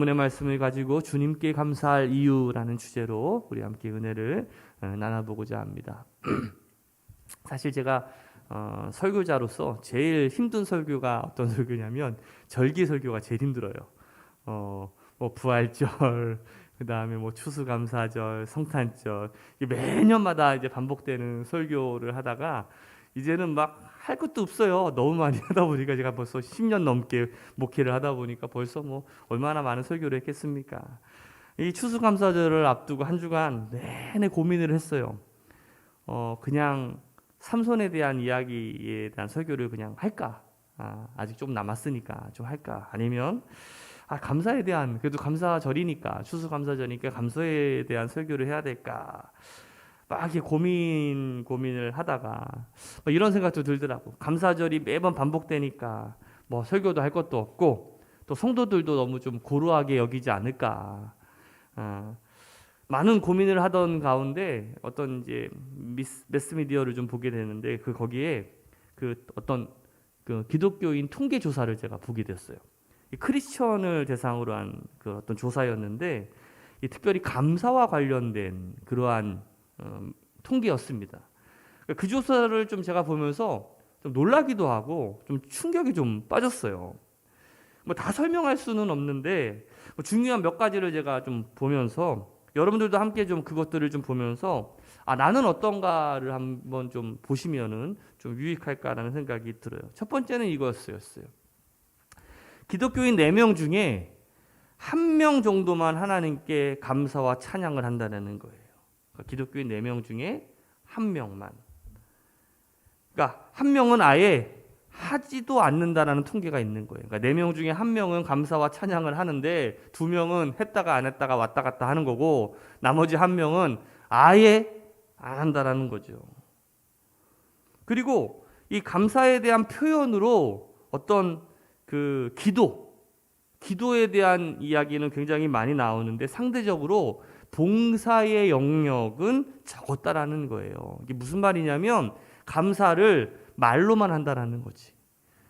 본문의 말씀을 가지고 주님께 감사할 이유라는 주제로 우리 함께 은혜를 나눠보고자 합니다. 사실 제가 설교자로서 제일 힘든 설교가 어떤 설교냐면 절기 설교가 제일 힘들어요. 뭐 부활절, 그 다음에 뭐 추수감사절, 성탄절, 매년마다 이제 반복되는 설교를 하다가 이제는 막 할 것도 없어요. 너무 많이 하다 보니까 제가 벌써 10년 넘게 목회를 하다 보니까 벌써 뭐 얼마나 많은 설교를 했겠습니까? 이 추수감사절을 앞두고 한 주간 내내 고민을 했어요. 그냥 삼손에 대한 이야기에 대한 설교를 그냥 할까? 아직 좀 남았으니까 좀 할까? 아니면 감사에 대한, 그래도 감사절이니까, 추수감사절이니까 감사에 대한 설교를 해야 될까? 막 이렇게 고민을 하다가 이런 생각도 들더라고. 감사절이 매번 반복되니까 뭐 설교도 할 것도 없고 또 성도들도 너무 좀 고루하게 여기지 않을까. 많은 고민을 하던 가운데 어떤 이제 매스미디어를 좀 보게 되는데 거기에 어떤 기독교인 통계 조사를 제가 보게 됐어요. 크리스천을 대상으로 한 어떤 조사였는데 특별히 감사와 관련된 그러한 통계였습니다. 그 조사를 좀 제가 보면서 좀 놀라기도 하고 좀 충격이 좀 빠졌어요. 뭐 다 설명할 수는 없는데 중요한 몇 가지를 제가 좀 보면서 여러분들도 함께 좀 그것들을 좀 보면서 나는 어떤가를 한번 좀 보시면은 좀 유익할까라는 생각이 들어요. 첫 번째는 이거였어요. 기독교인 4명 중에 1명 정도만 하나님께 감사와 찬양을 한다는 거예요. 기독교인 4명 중에 1명만. 그러니까 1명은 아예 하지도 않는다라는 통계가 있는 거예요. 그러니까 4명 중에 1명은 감사와 찬양을 하는데 2명은 했다가 안 했다가 왔다 갔다 하는 거고 나머지 1명은 아예 안 한다라는 거죠. 그리고 이 감사에 대한 표현으로 어떤 기도에 대한 이야기는 굉장히 많이 나오는데 상대적으로 봉사의 영역은 적었다라는 거예요. 이게 무슨 말이냐면 감사를 말로만 한다라는 거지.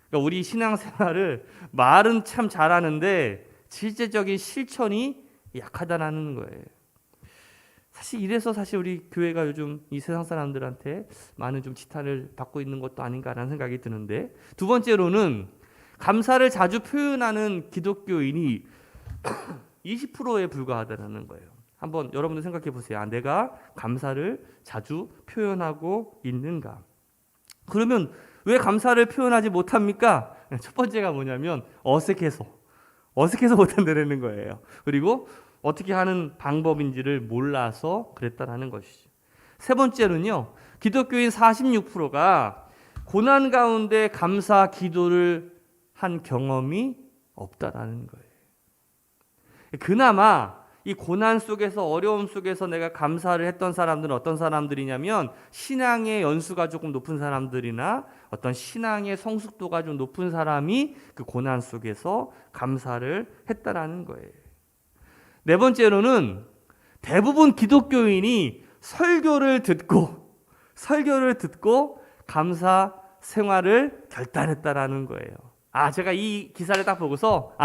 그러니까 우리 신앙생활을 말은 참 잘하는데 실제적인 실천이 약하다라는 거예요. 이래서 우리 교회가 요즘 이 세상 사람들한테 많은 좀 지탄을 받고 있는 것도 아닌가라는 생각이 드는데, 두 번째로는 감사를 자주 표현하는 기독교인이 20%에 불과하다는 거예요. 한번 여러분들 생각해 보세요. 내가 감사를 자주 표현하고 있는가? 그러면 왜 감사를 표현하지 못합니까? 첫 번째가 뭐냐면 어색해서 못한다는 거예요. 그리고 어떻게 하는 방법인지를 몰라서 그랬다라는 것이죠. 세 번째는요, 기독교인 46%가 고난 가운데 감사 기도를 한 경험이 없다라는 거예요. 그나마 이 고난 속에서, 어려움 속에서 내가 감사를 했던 사람들은 어떤 사람들이냐면 신앙의 연수가 조금 높은 사람들이나 어떤 신앙의 성숙도가 좀 높은 사람이 그 고난 속에서 감사를 했다라는 거예요. 네 번째로는 대부분 기독교인이 설교를 듣고 감사 생활을 결단했다라는 거예요. 제가 이 기사를 딱 보고서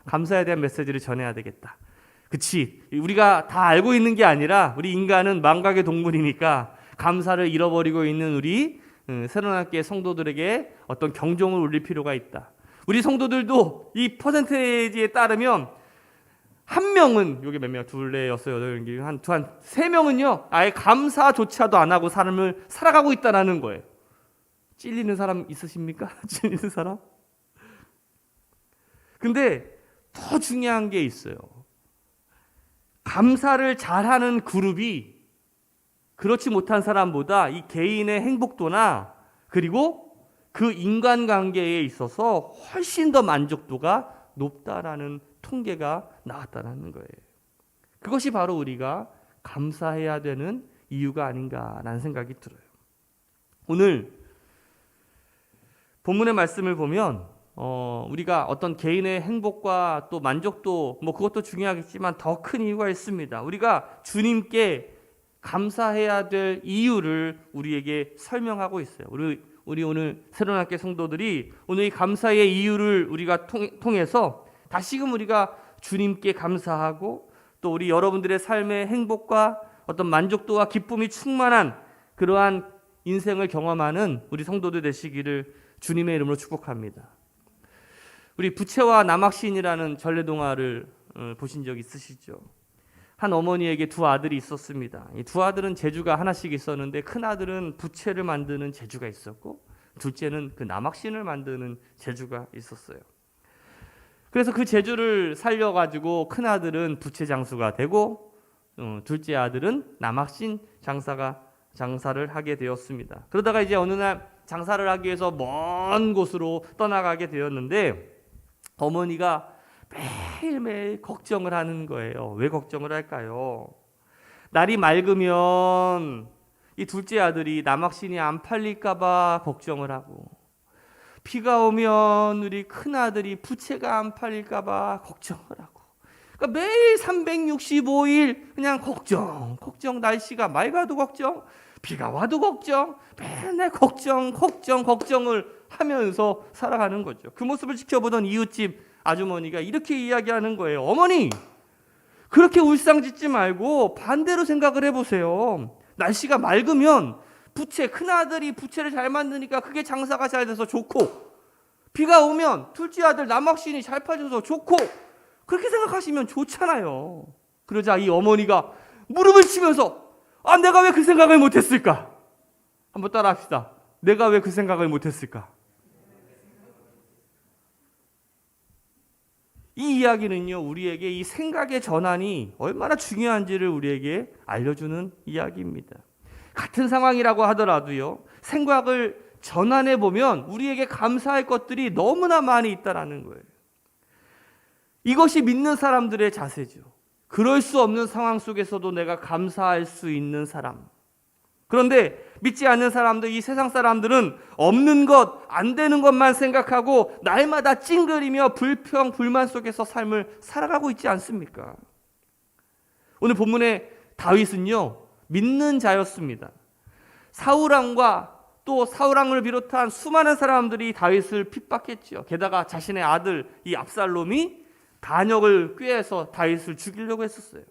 감사에 대한 메시지를 전해야 되겠다. 그치, 우리가 다 알고 있는 게 아니라 우리 인간은 망각의 동물이니까 감사를 잃어버리고 있는 우리 새로운학교의 성도들에게 어떤 경종을 울릴 필요가 있다. 우리 성도들도 이 퍼센테이지에 따르면 1명은, 여기 몇 명, 2, 4, 6, 8, 한 3명은요 아예 감사조차도 안 하고 삶을 살아가고 있다는 거예요. 찔리는 사람 있으십니까? 찔리는 사람? 근데 더 중요한 게 있어요. 감사를 잘하는 그룹이 그렇지 못한 사람보다 이 개인의 행복도나 그리고 그 인간관계에 있어서 훨씬 더 만족도가 높다라는 통계가 나왔다는 거예요. 그것이 바로 우리가 감사해야 되는 이유가 아닌가라는 생각이 들어요. 오늘 본문의 말씀을 보면 우리가 어떤 개인의 행복과 또 만족도, 그것도 중요하겠지만 더 큰 이유가 있습니다. 우리가 주님께 감사해야 될 이유를 우리에게 설명하고 있어요. 우리 오늘 새로운학교 성도들이 오늘 이 감사의 이유를 우리가 통해서 다시금 우리가 주님께 감사하고 또 우리 여러분들의 삶의 행복과 어떤 만족도와 기쁨이 충만한 그러한 인생을 경험하는 우리 성도들 되시기를 주님의 이름으로 축복합니다. 우리 부채와 남학신이라는 전래동화를 보신 적 있으시죠? 한 어머니에게 두 아들이 있었습니다. 이 두 아들은 재주가 하나씩 있었는데 큰 아들은 부채를 만드는 재주가 있었고 둘째는 그 남학신을 만드는 재주가 있었어요. 그래서 그 재주를 살려가지고 큰 아들은 부채 장수가 되고 둘째 아들은 남학신 장사를 하게 되었습니다. 그러다가 이제 어느 날 장사를 하기 위해서 먼 곳으로 떠나가게 되었는데 어머니가 매일매일 걱정을 하는 거예요. 왜 걱정을 할까요? 날이 맑으면 이 둘째 아들이 남학신이 안 팔릴까 봐 걱정을 하고 비가 오면 우리 큰 아들이 부채가 안 팔릴까 봐 걱정을 하고 그러니까 매일 365일 그냥 걱정 날씨가 맑아도 걱정 비가 와도 걱정 맨날 걱정을 하면서 살아가는 거죠. 그 모습을 지켜보던 이웃집 아주머니가 이렇게 이야기하는 거예요. 어머니 그렇게 울상짓지 말고 반대로 생각을 해보세요. 날씨가 맑으면 큰아들이 부채를 잘 만드니까 그게 장사가 잘 돼서 좋고 비가 오면 둘째 아들 남학신이 잘 팔려서 좋고 그렇게 생각하시면 좋잖아요. 그러자 이 어머니가 무릎을 치면서 내가 왜 그 생각을 못했을까? 한번 따라 합시다. 내가 왜 그 생각을 못했을까? 이 이야기는요, 우리에게 이 생각의 전환이 얼마나 중요한지를 우리에게 알려주는 이야기입니다. 같은 상황이라고 하더라도요, 생각을 전환해 보면 우리에게 감사할 것들이 너무나 많이 있다라는 거예요. 이것이 믿는 사람들의 자세죠. 그럴 수 없는 상황 속에서도 내가 감사할 수 있는 사람. 그런데 믿지 않는 사람들, 이 세상 사람들은 없는 것, 안 되는 것만 생각하고 날마다 찡그리며 불평, 불만 속에서 삶을 살아가고 있지 않습니까? 오늘 본문의 다윗은요, 믿는 자였습니다. 사울왕과 또 사울왕을 비롯한 수많은 사람들이 다윗을 핍박했죠. 게다가 자신의 아들 이 압살롬이 반역을 꾀해서 다윗을 죽이려고 했었어요.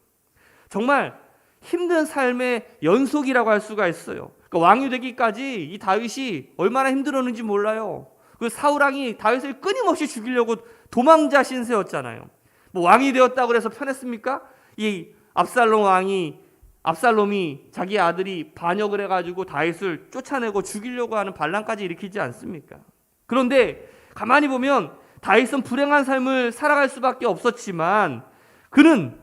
정말 힘든 삶의 연속이라고 할 수가 있어요. 그러니까 왕이 되기까지 이 다윗이 얼마나 힘들었는지 몰라요. 그 사울왕이 다윗을 끊임없이 죽이려고 도망자 신세였잖아요. 뭐 왕이 되었다고 해서 편했습니까? 이 압살롬이 자기 아들이 반역을 해가지고 다윗을 쫓아내고 죽이려고 하는 반란까지 일으키지 않습니까? 그런데 가만히 보면 다윗은 불행한 삶을 살아갈 수밖에 없었지만 그는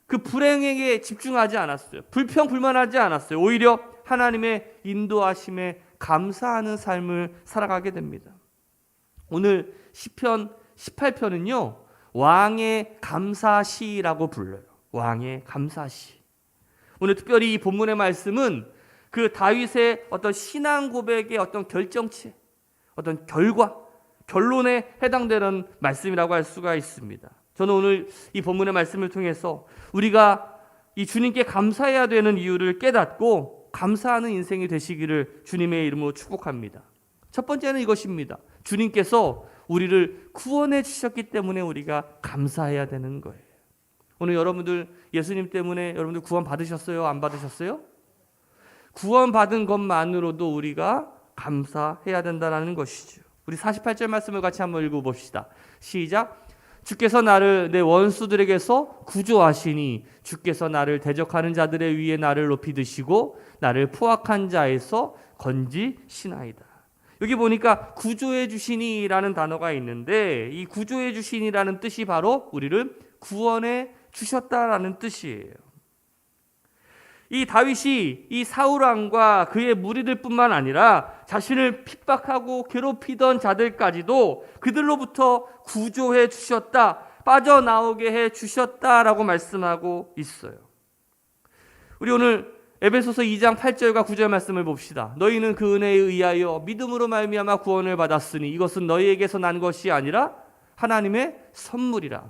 그 불행에게 집중하지 않았어요. 불평불만하지 않았어요. 오히려 하나님의 인도하심에 감사하는 삶을 살아가게 됩니다. 오늘 시편 18편은요. 왕의 감사시라고 불러요. 왕의 감사시. 오늘 특별히 이 본문의 말씀은 그 다윗의 어떤 신앙 고백의 어떤 결정체, 어떤 결론에 해당되는 말씀이라고 할 수가 있습니다. 저는 오늘 이 본문의 말씀을 통해서 우리가 이 주님께 감사해야 되는 이유를 깨닫고 감사하는 인생이 되시기를 주님의 이름으로 축복합니다. 첫 번째는 이것입니다. 주님께서 우리를 구원해 주셨기 때문에 우리가 감사해야 되는 거예요. 오늘 여러분들 예수님 때문에 여러분들 구원 받으셨어요? 안 받으셨어요? 구원 받은 것만으로도 우리가 감사해야 된다는 것이죠. 우리 48절 말씀을 같이 한번 읽어봅시다. 시작. 주께서 나를 내 원수들에게서 구조하시니 주께서 나를 대적하는 자들의 위에 나를 높이 드시고 나를 포악한 자에서 건지시나이다. 여기 보니까 구조해 주시니라는 단어가 있는데 이 구조해 주시니라는 뜻이 바로 우리를 구원해 주셨다라는 뜻이에요. 이 다윗이 이 사울왕과 그의 무리들뿐만 아니라 자신을 핍박하고 괴롭히던 자들까지도 그들로부터 구조해 주셨다, 빠져나오게 해 주셨다라고 말씀하고 있어요. 우리 오늘 에베소서 2장 8절과 9절 말씀을 봅시다. 너희는 그 은혜에 의하여 믿음으로 말미암아 구원을 받았으니 이것은 너희에게서 난 것이 아니라 하나님의 선물이라.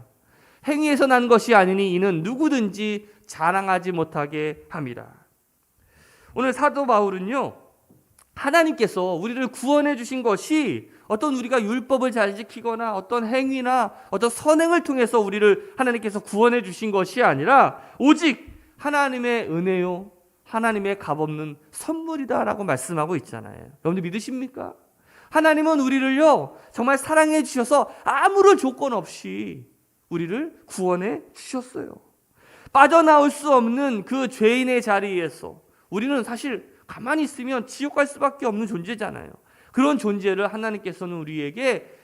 행위에서 난 것이 아니니 이는 누구든지 자랑하지 못하게 함이라. 오늘 사도 바울은요, 하나님께서 우리를 구원해 주신 것이 어떤 우리가 율법을 잘 지키거나 어떤 행위나 어떤 선행을 통해서 우리를 하나님께서 구원해 주신 것이 아니라 오직 하나님의 은혜요, 하나님의 값없는 선물이다라고 말씀하고 있잖아요. 여러분들 믿으십니까? 하나님은 우리를요 정말 사랑해 주셔서 아무런 조건 없이 우리를 구원해 주셨어요. 빠져나올 수 없는 그 죄인의 자리에서 우리는 사실 가만히 있으면 지옥 갈 수밖에 없는 존재잖아요. 그런 존재를 하나님께서는 우리에게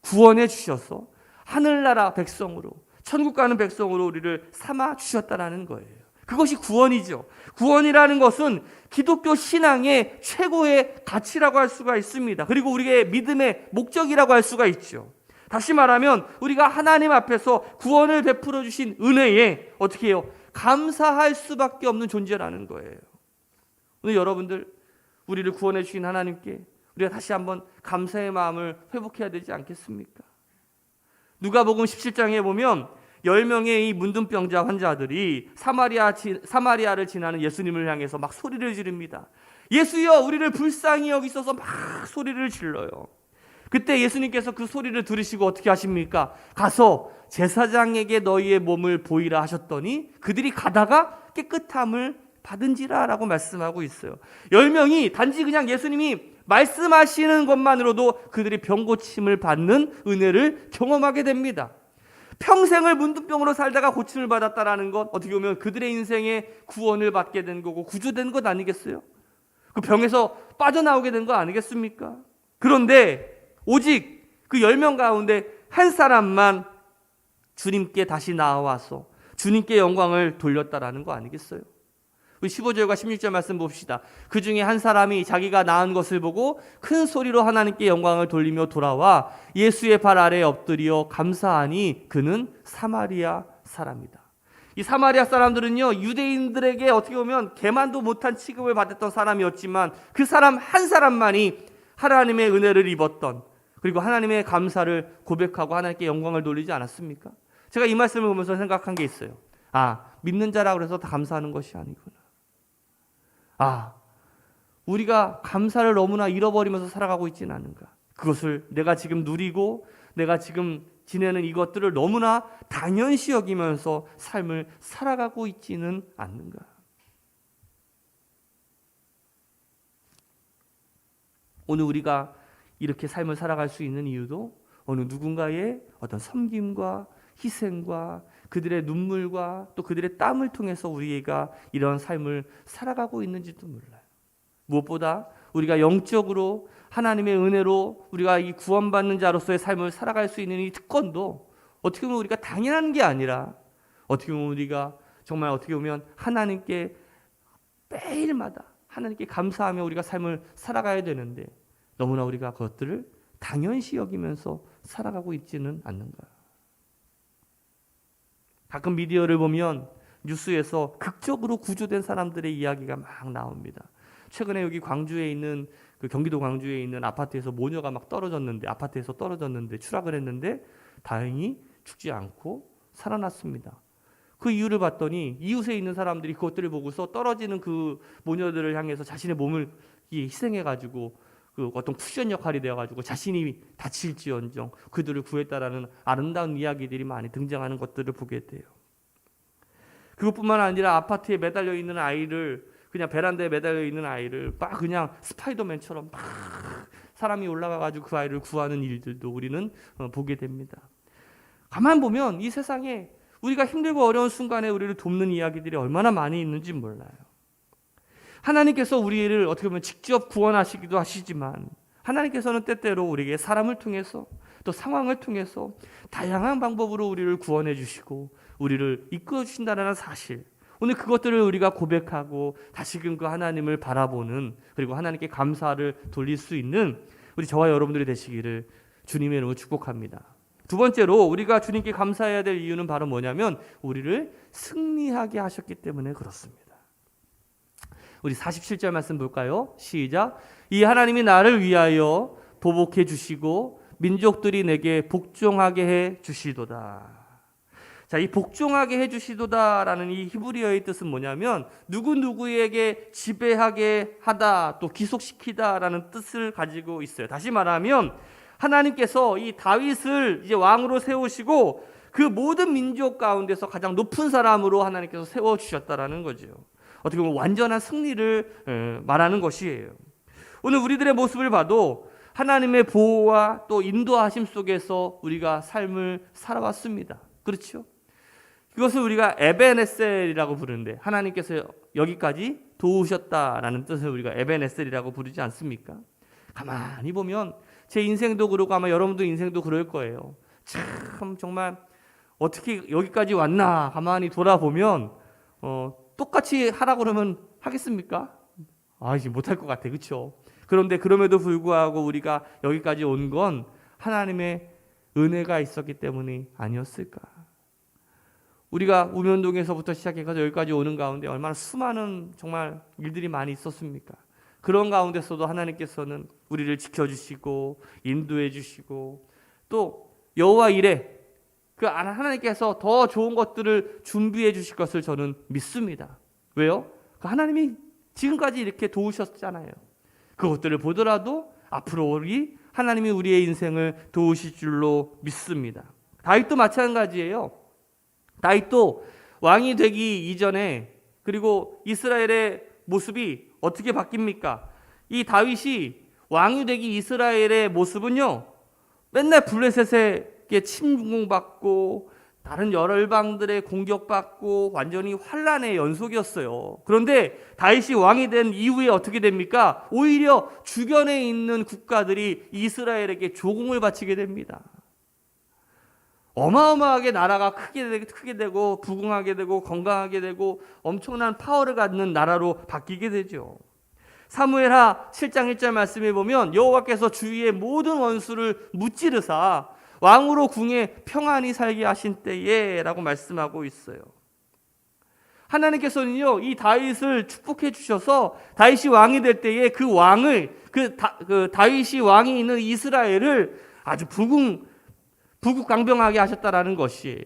구원해 주셔서 하늘나라 백성으로, 천국 가는 백성으로 우리를 삼아 주셨다라는 거예요. 그것이 구원이죠. 구원이라는 것은 기독교 신앙의 최고의 가치라고 할 수가 있습니다. 그리고 우리의 믿음의 목적이라고 할 수가 있죠. 다시 말하면 우리가 하나님 앞에서 구원을 베풀어 주신 은혜에 어떻게 해요? 감사할 수밖에 없는 존재라는 거예요. 오늘 여러분들 우리를 구원해 주신 하나님께 우리가 다시 한번 감사의 마음을 회복해야 되지 않겠습니까? 누가복음 17장에 보면 10명의 이 문둥병자 환자들이 사마리아를 지나는 예수님을 향해서 막 소리를 지릅니다. 예수여, 우리를 불쌍히 여기소서 막 소리를 질러요. 그때 예수님께서 그 소리를 들으시고 어떻게 하십니까? 가서 제사장에게 너희의 몸을 보이라 하셨더니 그들이 가다가 깨끗함을 받은지라라고 말씀하고 있어요. 10명이 단지 그냥 예수님이 말씀하시는 것만으로도 그들이 병고침을 받는 은혜를 경험하게 됩니다. 평생을 문둥병으로 살다가 고침을 받았다라는 것, 어떻게 보면 그들의 인생에 구원을 받게 된 거고 구조된 것 아니겠어요? 그 병에서 빠져나오게 된 거 아니겠습니까? 그런데 오직 그 10명 가운데 한 사람만 주님께 다시 나와서 주님께 영광을 돌렸다라는 거 아니겠어요? 우리 15절과 16절 말씀 봅시다. 그 중에 한 사람이 자기가 나은 것을 보고 큰 소리로 하나님께 영광을 돌리며 돌아와 예수의 발 아래에 엎드려 감사하니 그는 사마리아 사람이다. 이 사마리아 사람들은요 유대인들에게 어떻게 보면 개만도 못한 취급을 받았던 사람이었지만 그 사람 한 사람만이 하나님의 은혜를 입었던, 그리고 하나님의 감사를 고백하고 하나님께 영광을 돌리지 않았습니까? 제가 이 말씀을 보면서 생각한 게 있어요. 믿는 자라고 해서 다 감사하는 것이 아니구나. 우리가 감사를 너무나 잃어버리면서 살아가고 있지는 않은가. 그것을 내가 지금 누리고 내가 지금 지내는 이것들을 너무나 당연시 여기면서 삶을 살아가고 있지는 않는가. 오늘 우리가 이렇게 삶을 살아갈 수 있는 이유도 어느 누군가의 어떤 섬김과 희생과 그들의 눈물과 또 그들의 땀을 통해서 우리가 이런 삶을 살아가고 있는지도 몰라요. 무엇보다 우리가 영적으로 하나님의 은혜로 우리가 이 구원받는 자로서의 삶을 살아갈 수 있는 이 특권도 어떻게 보면 우리가 당연한 게 아니라 어떻게 보면 우리가 정말 어떻게 보면 하나님께 매일마다 하나님께 감사하며 우리가 삶을 살아가야 되는데 너무나 우리가 그것들을 당연시 여기면서 살아가고 있지는 않는가. 가끔 미디어를 보면 뉴스에서 극적으로 구조된 사람들의 이야기가 막 나옵니다. 최근에 여기 광주에 있는 경기도 광주에 있는 아파트에서 모녀가 막 아파트에서 떨어졌는데 추락을 했는데 다행히 죽지 않고 살아났습니다. 그 이유를 봤더니 이웃에 있는 사람들이 그것들을 보고서 떨어지는 그 모녀들을 향해서 자신의 몸을 희생해가지고 그 어떤 쿠션 역할이 되어가지고 자신이 다칠지언정 그들을 구했다라는 아름다운 이야기들이 많이 등장하는 것들을 보게 돼요. 그것뿐만 아니라 아파트에 매달려 있는 아이를, 그냥 베란다에 매달려 있는 아이를 막 그냥 스파이더맨처럼 막 사람이 올라가가지고 그 아이를 구하는 일들도 우리는 보게 됩니다. 가만 보면 이 세상에 우리가 힘들고 어려운 순간에 우리를 돕는 이야기들이 얼마나 많이 있는지 몰라요. 하나님께서 우리를 어떻게 보면 직접 구원하시기도 하시지만 하나님께서는 때때로 우리에게 사람을 통해서 또 상황을 통해서 다양한 방법으로 우리를 구원해 주시고 우리를 이끌어 주신다는 사실, 오늘 그것들을 우리가 고백하고 다시금 그 하나님을 바라보는, 그리고 하나님께 감사를 돌릴 수 있는 우리 저와 여러분들이 되시기를 주님의 이름으로 축복합니다. 두 번째로 우리가 주님께 감사해야 될 이유는 바로 뭐냐면 우리를 승리하게 하셨기 때문에 그렇습니다. 우리 47절 말씀 볼까요? 시작. 이 하나님이 나를 위하여 보복해 주시고 민족들이 내게 복종하게 해 주시도다. 자, 이 복종하게 해주시도다라는 이 히브리어의 뜻은 뭐냐면 누구누구에게 지배하게 하다, 또 귀속시키다라는 뜻을 가지고 있어요. 다시 말하면 하나님께서 이 다윗을 이제 왕으로 세우시고 그 모든 민족 가운데서 가장 높은 사람으로 하나님께서 세워주셨다라는 거죠. 어떻게 보면 완전한 승리를 말하는 것이에요. 오늘 우리들의 모습을 봐도 하나님의 보호와 또 인도하심 속에서 우리가 삶을 살아왔습니다. 그렇죠? 그것을 우리가 에베네셀이라고 부르는데 하나님께서 여기까지 도우셨다라는 뜻을 우리가 에베네셀이라고 부르지 않습니까? 가만히 보면 제 인생도 그러고 아마 여러분도 인생도 그럴 거예요. 참 정말 어떻게 여기까지 왔나 가만히 돌아보면 똑같이 하라고 그러면 하겠습니까? 이제 못할 것 같아. 그렇죠? 그런데 그럼에도 불구하고 우리가 여기까지 온 건 하나님의 은혜가 있었기 때문이 아니었을까? 우리가 우면동에서부터 시작해서 여기까지 오는 가운데 얼마나 수많은 정말 일들이 많이 있었습니까? 그런 가운데서도 하나님께서는 우리를 지켜주시고 인도해 주시고 또 여호와 이레 그 하나님께서 더 좋은 것들을 준비해 주실 것을 저는 믿습니다. 왜요? 하나님이 지금까지 이렇게 도우셨잖아요. 그것들을 보더라도 앞으로 하나님이 우리의 인생을 도우실 줄로 믿습니다. 다윗도 마찬가지예요. 다윗도 왕이 되기 이전에 그리고 이스라엘의 모습이 어떻게 바뀝니까? 이 다윗이 왕이 되기 이스라엘의 모습은요, 맨날 블레셋에게 침공받고 다른 열방들의 공격받고 완전히 환란의 연속이었어요. 그런데 다윗이 왕이 된 이후에 어떻게 됩니까? 오히려 주변에 있는 국가들이 이스라엘에게 조공을 바치게 됩니다. 어마어마하게 나라가 크게 되고 부흥하게 되고 건강하게 되고 엄청난 파워를 갖는 나라로 바뀌게 되죠. 사무엘하 7장 1절 말씀에 보면 여호와께서 주위의 모든 원수를 무찌르사 왕으로 궁에 평안히 살게 하신 때에 라고 말씀하고 있어요. 하나님께서는요 이 다윗을 축복해 주셔서 다윗이 왕이 될 때에 그 왕을 다윗이 왕이 있는 이스라엘을 아주 부국강병하게 하셨다라는 것이에요.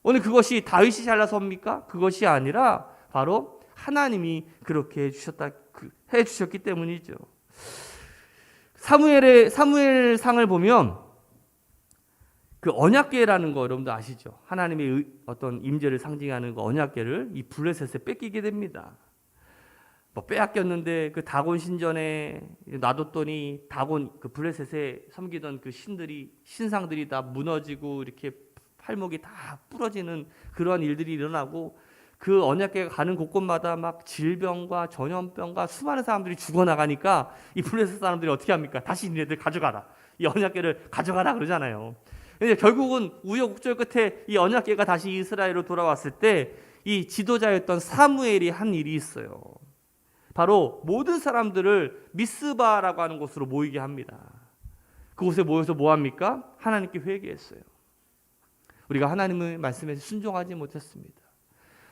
오늘 그것이 다윗이 잘나서입니까? 그것이 아니라 바로 하나님이 그렇게 해주셨기 때문이죠. 사무엘상을 보면 그 언약궤라는 거 여러분도 아시죠? 하나님의 어떤 임재를 상징하는 그 언약궤를 이 블레셋에 뺏기게 됩니다. 빼앗겼는데 그 다곤 신전에 놔뒀더니 다곤 그 블레셋에 섬기던 그 신상들이 다 무너지고 이렇게 팔목이 다 부러지는 그러한 일들이 일어나고 그 언약궤가 가는 곳곳마다 막 질병과 전염병과 수많은 사람들이 죽어나가니까 이 블레셋 사람들이 어떻게 합니까? 다시 니네들 가져가라. 이 언약궤를 가져가라 그러잖아요. 근데 결국은 우여곡절 끝에 이 언약궤가 다시 이스라엘로 돌아왔을 때 이 지도자였던 사무엘이 한 일이 있어요. 바로 모든 사람들을 미스바라고 하는 곳으로 모이게 합니다. 그곳에 모여서 뭐 합니까? 하나님께 회개했어요. 우리가 하나님의 말씀에 순종하지 못했습니다.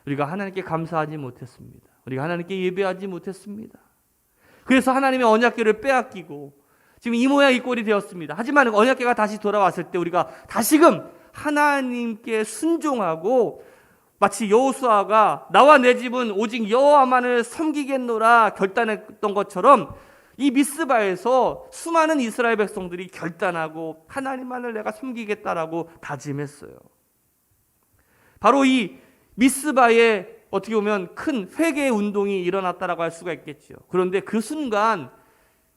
우리가 하나님께 감사하지 못했습니다. 우리가 하나님께 예배하지 못했습니다. 그래서 하나님의 언약궤를 빼앗기고 지금 이 모양 이 꼴이 되었습니다. 하지만 언약궤가 다시 돌아왔을 때 우리가 다시금 하나님께 순종하고 마치 여호수아가 나와 내 집은 오직 여호와만을 섬기겠노라 결단했던 것처럼 이 미스바에서 수많은 이스라엘 백성들이 결단하고 하나님만을 내가 섬기겠다라고 다짐했어요. 바로 이 미스바에 어떻게 보면 큰 회개 운동이 일어났다라고 할 수가 있겠죠. 그런데 그 순간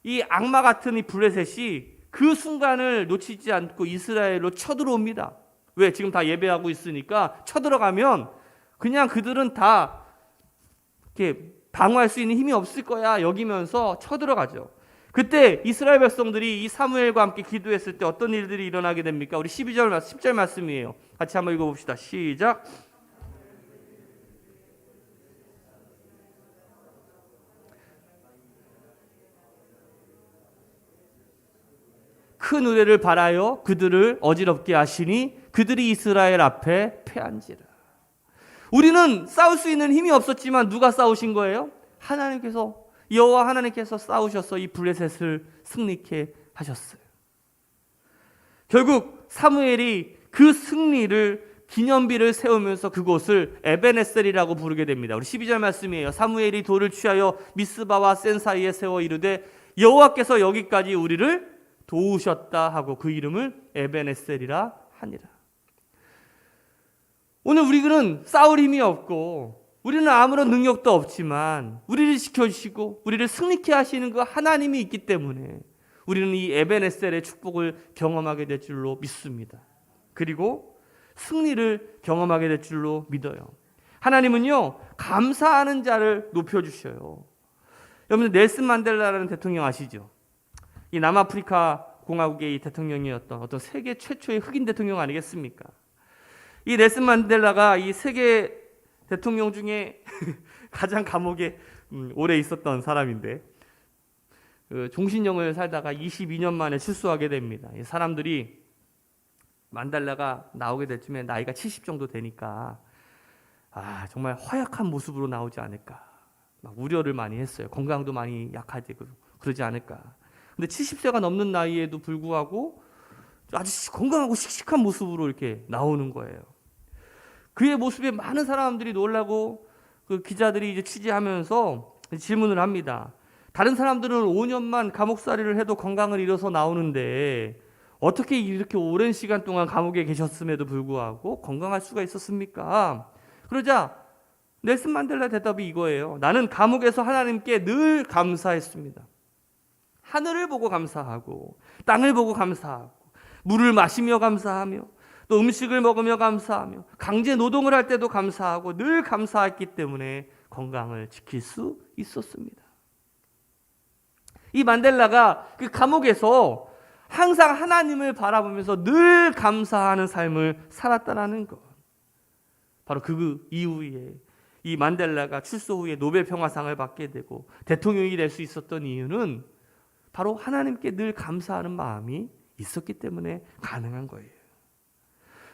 이 악마 같은 이 블레셋이 그 순간을 놓치지 않고 이스라엘로 쳐들어옵니다. 왜? 지금 다 예배하고 있으니까 쳐들어가면 그냥 그들은 다 이렇게 방어할 수 있는 힘이 없을 거야 여기면서 쳐들어가죠. 그때 이스라엘 백성들이 이 사무엘과 함께 기도했을 때 어떤 일들이 일어나게 됩니까? 우리 10절 말씀이에요. 같이 한번 읽어봅시다. 시작. 큰 의뢰를 바라여 그들을 어지럽게 하시니 그들이 이스라엘 앞에 패한지라. 우리는 싸울 수 있는 힘이 없었지만 누가 싸우신 거예요? 하나님께서, 여호와 하나님께서 싸우셔서 이 블레셋을 승리케 하셨어요. 결국 사무엘이 그 승리를 기념비를 세우면서 그곳을 에베네셀이라고 부르게 됩니다. 우리 12절 말씀이에요. 사무엘이 돌을 취하여 미스바와 센 사이에 세워 이르되 여호와께서 여기까지 우리를 도우셨다 하고 그 이름을 에베네셀이라 하니라. 오늘 우리는 싸울 힘이 없고 우리는 아무런 능력도 없지만 우리를 지켜주시고 우리를 승리케 하시는 그 하나님이 있기 때문에 우리는 이 에베네셀의 축복을 경험하게 될 줄로 믿습니다. 그리고 승리를 경험하게 될 줄로 믿어요. 하나님은요, 감사하는 자를 높여주셔요. 여러분, 넬슨 만델라라는 대통령 아시죠? 이 남아프리카 공화국의 이 대통령이었던 어떤 세계 최초의 흑인 대통령 아니겠습니까? 이 넬슨 만델라가 이 세계 대통령 중에 가장 감옥에 오래 있었던 사람인데 종신형을 살다가 22년 만에 출소하게 됩니다. 이 사람들이 만델라가 나오게 될 쯤에 나이가 70 정도 되니까 정말 허약한 모습으로 나오지 않을까 막 우려를 많이 했어요. 건강도 많이 약하고 그러지 않을까. 근데 70세가 넘는 나이에도 불구하고 아주 건강하고 씩씩한 모습으로 이렇게 나오는 거예요. 그의 모습에 많은 사람들이 놀라고 그 기자들이 이제 취재하면서 질문을 합니다. 다른 사람들은 5년만 감옥살이를 해도 건강을 잃어서 나오는데 어떻게 이렇게 오랜 시간 동안 감옥에 계셨음에도 불구하고 건강할 수가 있었습니까? 그러자 넬슨 만델라 대답이 이거예요. 나는 감옥에서 하나님께 늘 감사했습니다. 하늘을 보고 감사하고 땅을 보고 감사하고 물을 마시며 감사하며 또 음식을 먹으며 감사하며 강제 노동을 할 때도 감사하고 늘 감사했기 때문에 건강을 지킬 수 있었습니다. 이 만델라가 그 감옥에서 항상 하나님을 바라보면서 늘 감사하는 삶을 살았다는 것. 바로 그 이후에 이 만델라가 출소 후에 노벨 평화상을 받게 되고 대통령이 될 수 있었던 이유는 바로 하나님께 늘 감사하는 마음이 있었기 때문에 가능한 거예요.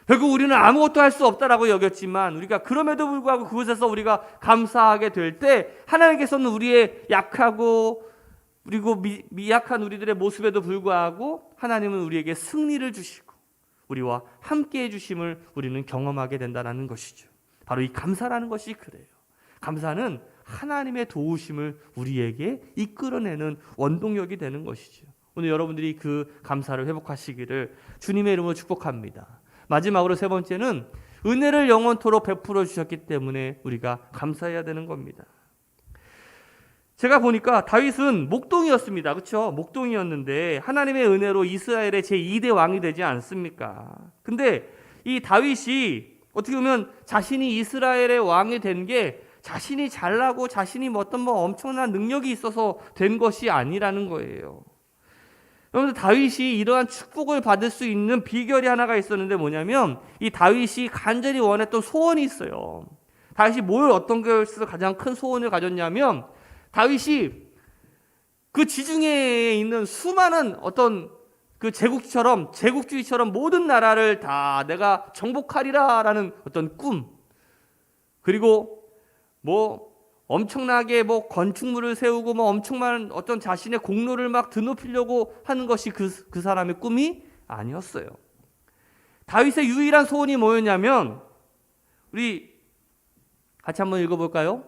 결국 우리는 아무것도 할 수 없다라고 여겼지만 우리가 그럼에도 불구하고 그곳에서 우리가 감사하게 될 때 하나님께서는 우리의 약하고 그리고 미약한 우리들의 모습에도 불구하고 하나님은 우리에게 승리를 주시고 우리와 함께해 주심을 우리는 경험하게 된다는 것이죠. 바로 이 감사라는 것이 그래요. 감사는 하나님의 도우심을 우리에게 이끌어내는 원동력이 되는 것이죠. 오늘 여러분들이 그 감사를 회복하시기를 주님의 이름으로 축복합니다. 마지막으로 세 번째는 은혜를 영원토록 베풀어 주셨기 때문에 우리가 감사해야 되는 겁니다. 제가 보니까 다윗은 목동이었습니다. 그렇죠? 목동이었는데 하나님의 은혜로 이스라엘의 제2대 왕이 되지 않습니까? 근데 이 다윗이 어떻게 보면 자신이 이스라엘의 왕이 된 게 자신이 잘나고 자신이 어떤 엄청난 능력이 있어서 된 것이 아니라는 거예요. 여러분들 다윗이 이러한 축복을 받을 수 있는 비결이 하나가 있었는데 뭐냐면 이 다윗이 간절히 원했던 소원이 있어요. 다윗이 어떤 것에서 가장 큰 소원을 가졌냐면 다윗이 그 지중해에 있는 수많은 어떤 그 제국주의처럼 모든 나라를 다 내가 정복하리라라는 어떤 꿈, 그리고 엄청나게 건축물을 세우고 엄청난 어떤 자신의 공로를 막 드높이려고 하는 것이 그 사람의 꿈이 아니었어요. 다윗의 유일한 소원이 뭐였냐면 우리 같이 한번 읽어볼까요?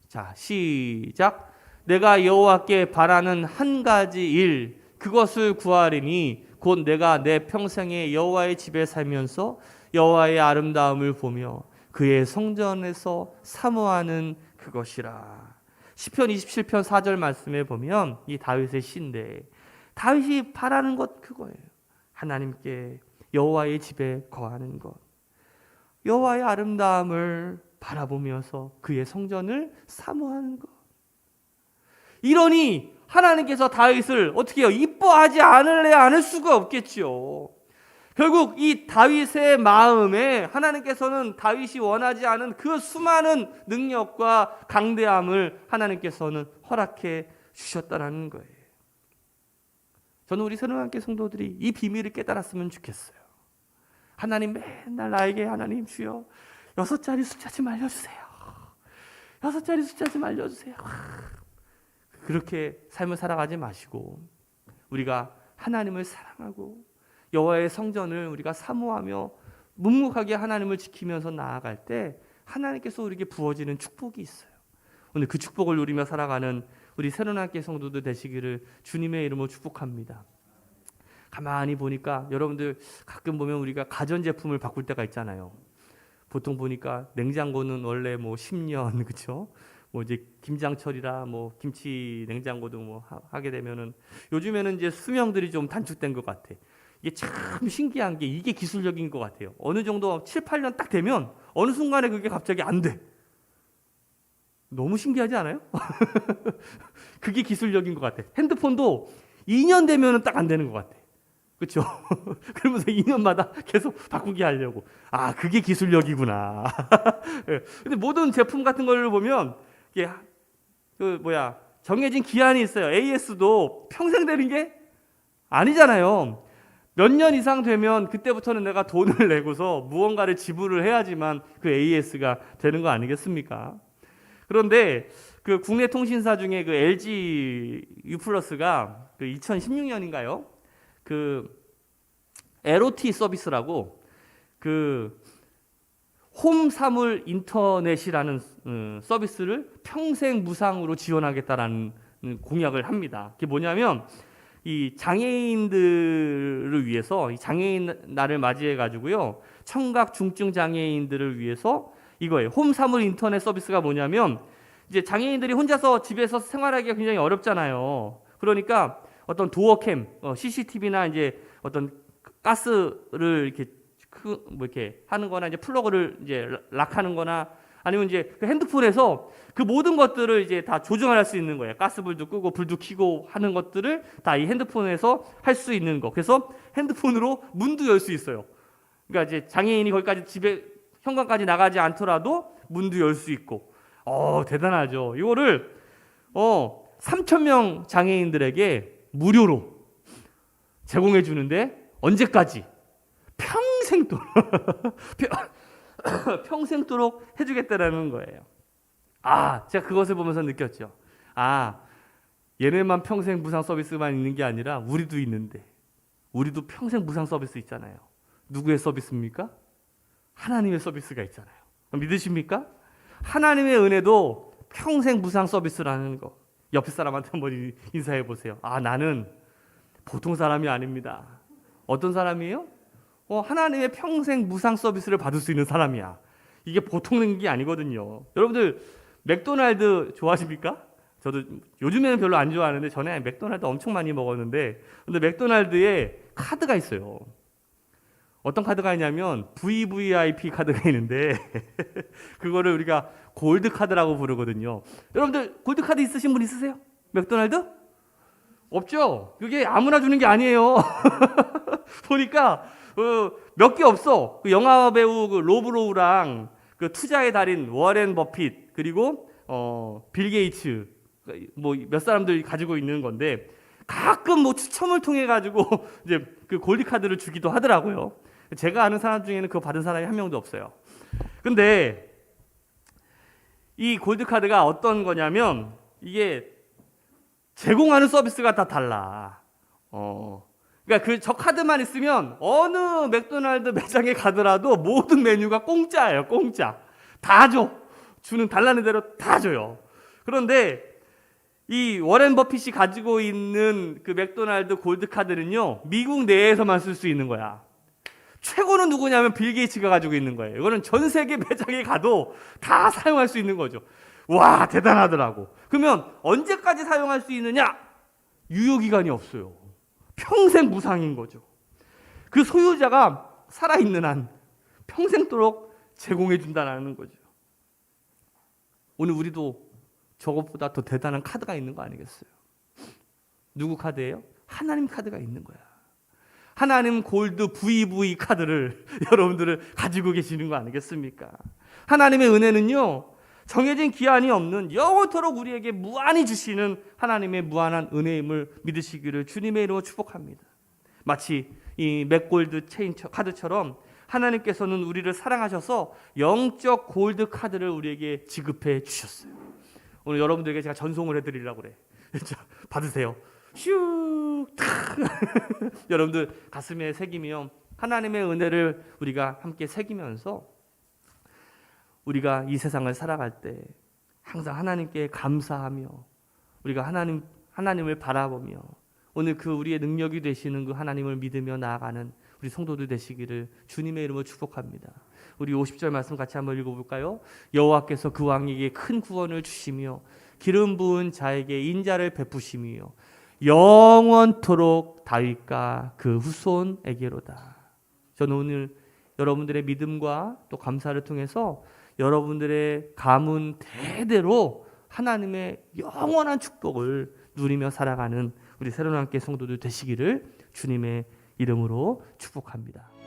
자, 시작. 내가 여호와께 바라는 한 가지 일 그것을 구하리니 곧 내가 내 평생에 여호와의 집에 살면서 여호와의 아름다움을 보며 그의 성전에서 사모하는 그것이라. 시편 27편 4절 말씀에 보면 이 다윗의 시인데 다윗이 바라는 것 그거예요. 하나님께 여호와의 집에 거하는 것, 여호와의 아름다움을 바라보면서 그의 성전을 사모하는 것. 이러니 하나님께서 다윗을 어떻게 해요? 이뻐하지 않을 수가 없겠지요. 결국 이 다윗의 마음에 하나님께서는 다윗이 원하지 않은 그 수많은 능력과 강대함을 하나님께서는 허락해 주셨다는 거예요. 저는 우리 새로운교회 성도들이 이 비밀을 깨달았으면 좋겠어요. 하나님 맨날 나에게 하나님 주여 6자리 숫자 좀 알려주세요. 6자리 숫자 좀 알려주세요. 그렇게 삶을 살아가지 마시고 우리가 하나님을 사랑하고 여호와의 성전을 우리가 사모하며 묵묵하게 하나님을 지키면서 나아갈 때 하나님께서 우리에게 부어지는 축복이 있어요. 오늘 그 축복을 누리며 살아가는 우리 새로나게 성도들 되시기를 주님의 이름으로 축복합니다. 가만히 보니까 여러분들 가끔 보면 우리가 가전제품을 바꿀 때가 있잖아요. 보통 보니까 냉장고는 원래 뭐 10년 그렇죠? 뭐 이제 김장철이라 뭐 김치 냉장고도 뭐 하게 되면은 요즘에는 이제 수명들이 좀 단축된 것 같아. 이게 참 신기한 게 이게 기술력인 것 같아요. 어느 정도 7, 8년 딱 되면 어느 순간에 그게 갑자기 안 돼. 너무 신기하지 않아요? 그게 기술력인 것 같아. 핸드폰도 2년 되면은 딱 안 되는 것 같아. 그렇죠? 그러면서 2년마다 계속 바꾸게 하려고. 아, 그게 기술력이구나. 근데 모든 제품 같은 걸 보면 이게 정해진 기한이 있어요. AS도 평생 되는 게 아니잖아요. 몇 년 이상 되면 그때부터는 내가 돈을 내고서 무언가를 지불을 해야지만 그 AS가 되는 거 아니겠습니까? 그런데 그 국내 통신사 중에 그 LG U+가 그 2016년인가요? 그 LOT 서비스라고 그 홈 사물 인터넷이라는 서비스를 평생 무상으로 지원하겠다라는 공약을 합니다. 그게 뭐냐면 이 장애인들을 위해서 이 장애인 날을 맞이해 가지고요. 청각 중증 장애인들을 위해서 이거예요. 홈 사물 인터넷 서비스가 뭐냐면 이제 장애인들이 혼자서 집에서 생활하기가 굉장히 어렵잖아요. 그러니까 어떤 도어캠, CCTV나 이제 어떤 가스를 이렇게 하는 거나 이제 플러그를 이제 락하는 거나 아니면 이제 그 핸드폰에서 그 모든 것들을 이제 다 조정할 수 있는 거예요. 가스불도 끄고 불도 켜고 하는 것들을 다 이 핸드폰에서 할 수 있는 거. 그래서 핸드폰으로 문도 열 수 있어요. 그러니까 이제 장애인이 거기까지 집에 현관까지 나가지 않더라도 문도 열 수 있고. 대단하죠. 이거를 3,000명 장애인들에게 무료로 제공해 주는데 언제까지? 평생도록 평생도록 해주겠다라는 거예요. 제가 그것을 보면서 느꼈죠. 얘네만 평생 무상 서비스만 있는 게 아니라 우리도 있는데 우리도 평생 무상 서비스 있잖아요. 누구의 서비스입니까? 하나님의 서비스가 있잖아요. 믿으십니까? 하나님의 은혜도 평생 무상 서비스라는 거. 옆에 사람한테 한번 인사해 보세요. 나는 보통 사람이 아닙니다. 어떤 사람이에요? 하나님의 평생 무상 서비스를 받을 수 있는 사람이야. 이게 보통 게 아니거든요. 여러분들 맥도날드 좋아하십니까? 저도 요즘에는 별로 안 좋아하는데 전에 맥도날드 엄청 많이 먹었는데 근데 맥도날드에 카드가 있어요. 어떤 카드가 있냐면 VVIP 카드가 있는데 그거를 우리가 골드 카드라고 부르거든요. 여러분들 골드 카드 있으신 분 있으세요? 맥도날드? 없죠? 그게 아무나 주는 게 아니에요. 보니까 몇 개 없어. 그 영화 배우 그 로브로우랑 그 투자의 달인 워렌 버핏 그리고 빌 게이츠 뭐 몇 사람들이 가지고 있는 건데 가끔 뭐 추첨을 통해 가지고 이제 그 골드 카드를 주기도 하더라고요. 제가 아는 사람 중에는 그거 받은 사람이 한 명도 없어요. 근데 이 골드 카드가 어떤 거냐면 이게 제공하는 서비스가 다 달라. 그러니까 저 카드만 있으면 어느 맥도날드 매장에 가더라도 모든 메뉴가 공짜예요. 공짜. 다 줘. 달라는 대로 다 줘요. 그런데 이 워렌 버핏이 가지고 있는 그 맥도날드 골드 카드는요. 미국 내에서만 쓸 수 있는 거야. 최고는 누구냐면 빌 게이츠가 가지고 있는 거예요. 이거는 전 세계 매장에 가도 다 사용할 수 있는 거죠. 와, 대단하더라고. 그러면 언제까지 사용할 수 있느냐? 유효기간이 없어요. 평생 무상인 거죠. 그 소유자가 살아있는 한 평생도록 제공해 준다는 거죠. 오늘 우리도 저것보다 더 대단한 카드가 있는 거 아니겠어요? 누구 카드예요? 하나님 카드가 있는 거야. 하나님 골드 VV 카드를 여러분들을 가지고 계시는 거 아니겠습니까? 하나님의 은혜는요. 정해진 기한이 없는 영원토록 우리에게 무한히 주시는 하나님의 무한한 은혜임을 믿으시기를 주님의 이름으로 축복합니다. 마치 이 맥골드 체인 카드처럼 하나님께서는 우리를 사랑하셔서 영적 골드 카드를 우리에게 지급해 주셨어요. 오늘 여러분들에게 제가 전송을 해드리려고 그래. 받으세요. 슈 여러분들 가슴에 새기며 하나님의 은혜를 우리가 함께 새기면서 우리가 이 세상을 살아갈 때 항상 하나님께 감사하며 우리가 하나님을 바라보며 오늘 그 우리의 능력이 되시는 그 하나님을 믿으며 나아가는 우리 성도들 되시기를 주님의 이름으로 축복합니다. 우리 50절 말씀 같이 한번 읽어볼까요? 여호와께서 그 왕에게 큰 구원을 주시며 기름 부은 자에게 인자를 베푸시며 영원토록 다윗과 그 후손에게로다. 저는 오늘 여러분들의 믿음과 또 감사를 통해서 여러분들의 가문 대대로 하나님의 영원한 축복을 누리며 살아가는 우리 새로운 함께 성도들 되시기를 주님의 이름으로 축복합니다.